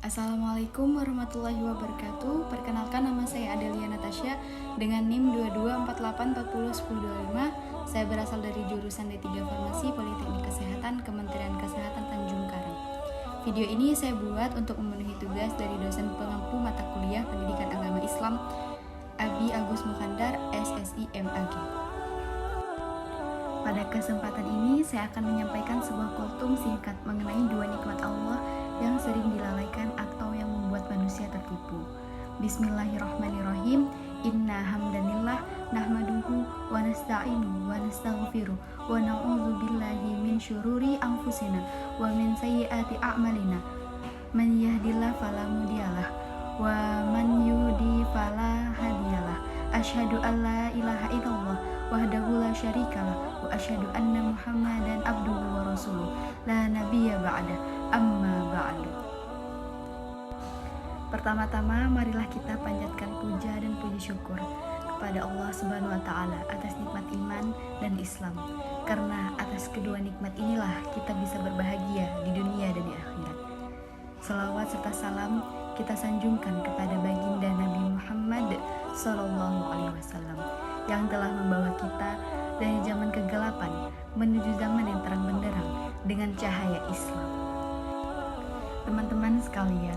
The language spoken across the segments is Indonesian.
Assalamualaikum warahmatullahi wabarakatuh. Perkenalkan, nama saya Adelia Natasha dengan NIM 2248401025. Saya berasal dari jurusan D3 Farmasi Politeknik Kesehatan Kementerian Kesehatan Tanjung Karang. Video ini saya buat untuk memenuhi tugas dari dosen pengampu mata kuliah Pendidikan Agama Islam Abi Agus Mukhandar, SSI MAG. Pada kesempatan ini saya akan menyampaikan sebuah kultum singkat mengenai dua nikmat Allah yang sering dilalaikan atau yang membuat manusia tertipu. Bismillahirrahmanirrahim. Inna hamdanillah nahmaduhu wa nasta'inu wa nastaghfiru wa na'udzu billahi min syururi anfusina wa min sayyiati a'malina. Man yahdihillahu fala mudhiyalah wa man yudhlil fala hadiyalah. Asyhadu an la ilaha illallah wahdahu la syarikalah wa asyhadu anna Muhammadan abduhu wa rasuluh la nabiyya ba'da. Amma ba'du. Pertama-tama marilah kita panjatkan puja dan puji syukur kepada Allah Subhanahu wa taala atas nikmat iman dan Islam. Karena atas kedua nikmat inilah kita bisa berbahagia di dunia dan di akhirat. Selawat serta salam kita sanjungkan kepada baginda Nabi Muhammad sallallahu alaihi wasallam yang telah membawa kita dari zaman kegelapan menuju zaman yang terang benderang dengan cahaya Islam. Teman-teman sekalian,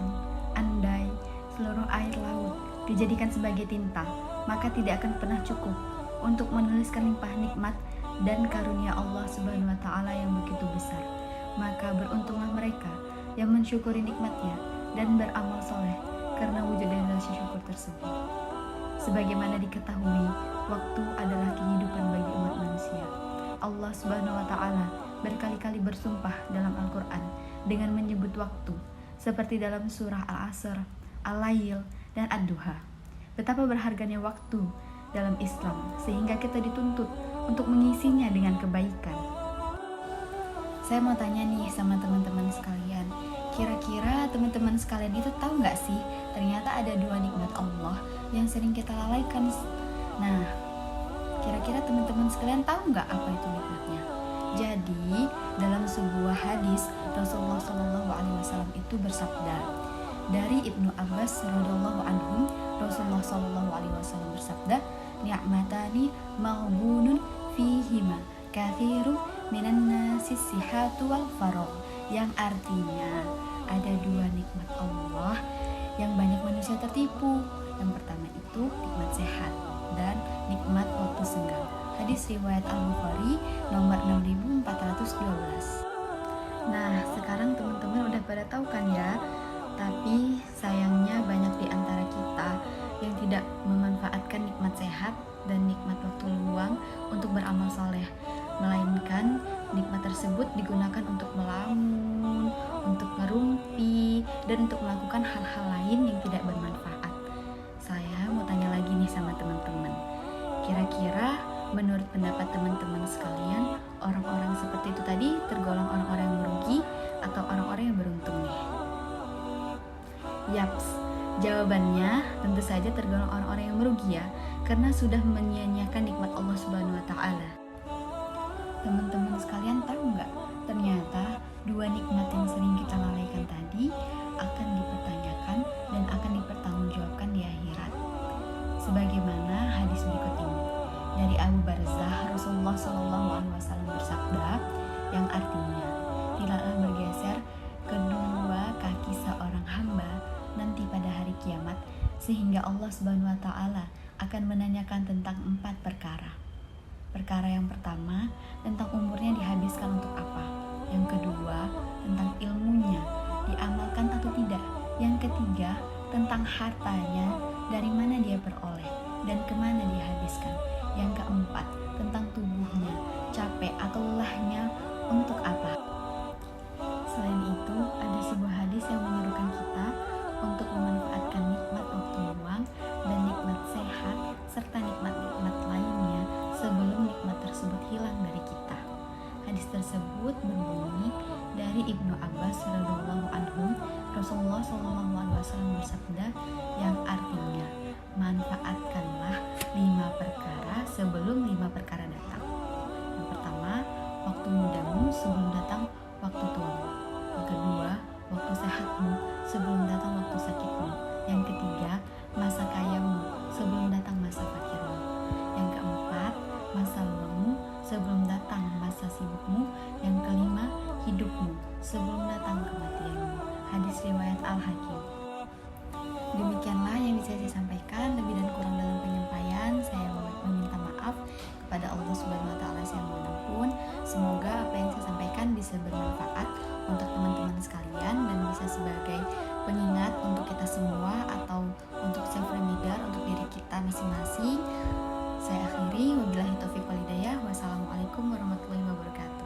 andai seluruh air laut dijadikan sebagai tinta, maka tidak akan pernah cukup untuk menuliskan limpah nikmat dan karunia Allah Subhanahu wa taala yang begitu besar. Maka beruntunglah mereka yang mensyukuri nikmatnya dan beramal soleh karena wujud dari rasa syukur tersebut. Sebagaimana diketahui, waktu adalah kehidupan bagi umat manusia. Allah Subhanahu wa taala berkali-kali bersumpah dalam Al-Qur'an dengan menyebut waktu, seperti dalam surah Al-Asr, Al-Lail, dan Ad-Duha. Betapa berharganya waktu dalam Islam, sehingga kita dituntut untuk mengisinya dengan kebaikan. Saya mau tanya nih sama teman-teman sekalian, kira-kira teman-teman sekalian itu tahu nggak sih, ternyata ada dua nikmat Allah yang sering kita lalaikan. Nah, kira-kira teman-teman sekalian tahu nggak apa itu nikmatnya? Jadi, dalam sebuah hadis Rasulullah SAW itu bersabda, dari Ibnu Abbas radhiyallahu anhu, Rasulullah SAW bersabda, ni'matani maghbunun fihima katsirun minan nasi sihhatu wal faragh, yang artinya ada dua nikmat Allah yang banyak manusia tertipu. Yang pertama itu nikmat sehat dan nikmat waktu senggang. Hadis riwayat Al-Bukhari nomor 6412. Nah, sekarang teman-teman udah pada tahu kan ya? Tapi sayangnya banyak di antara kita yang tidak memanfaatkan nikmat sehat dan nikmat waktu luang untuk beramal soleh, melainkan nikmat tersebut digunakan untuk melamun, untuk ngerumpi, dan untuk melakukan hal-hal lain yang tidak bermanfaat. Saya mau tanya lagi nih sama teman-teman, kira-kira menurut pendapat teman-teman sekalian, orang-orang seperti itu tadi tergolong orang-orang yang merugi atau orang-orang yang beruntung nih? Yaps, jawabannya tentu saja tergolong orang-orang yang merugi ya, karena sudah menyia-nyiakan nikmat Allah Subhanahu wa taala. Teman-teman sekalian tahu nggak? Ternyata dua nikmat yang sering kita lalaikan tadi akan dipertanyakan dan akan dipertanggungjawabkan di akhirat. Sebagaimana hadis berikut ini. Dari Abu Barzah, Rasulullah SAW bersabda, yang artinya, tidaklah bergeser kedua kaki seorang hamba nanti pada hari kiamat, sehingga Allah Subhanahu wa taala akan menanyakan tentang 4 perkara. Perkara yang pertama, tentang umurnya dihabiskan untuk apa. Yang kedua, tentang ilmunya, diamalkan atau tidak. Yang ketiga, tentang hartanya, dari mana dia peroleh dan kemana dia habiskan. Yang keempat, tentang tubuhnya, capek atau lelahnya untuk apa. Selain itu, ada sebuah hadis yang menyerukan kita untuk memanfaatkan nikmat waktu luang dan nikmat sehat serta nikmat-nikmat lainnya sebelum nikmat tersebut hilang dari kita. Hadis tersebut berbunyi dari Ibnu Abbas radhiyallahu anhu, Rasulullah SAW bersabda, yang artinya, manfaatkanlah 5 perkara sebelum 5 perkara datang. Yang pertama, waktu mudamu sebelum datang waktu tuamu. Yang kedua, waktu waktu sehatmu sebelum datang waktu sakitmu. Yang ketiga, masa kayamu sebelum datang masa fakirmu. Yang keempat, masa luangmu sebelum datang masa sibukmu. Yang kelima, hidupmu sebelum datang kematianmu. Hadis riwayat Al-Hakim. Demikianlah yang bisa saya sampaikan. Lebih dan kurang dalam penyampaian, saya meminta maaf kepada Allah Subhanahu wa taala yang Maha Pengampun. Semoga apa yang saya sampaikan bisa bermanfaat untuk teman-teman sekalian dan bisa sebagai pengingat untuk kita semua atau untuk self reminder untuk diri kita masing-masing. Saya akhiri, wabillahi taufiq wal hidayah. Wassalamualaikum warahmatullahi wabarakatuh.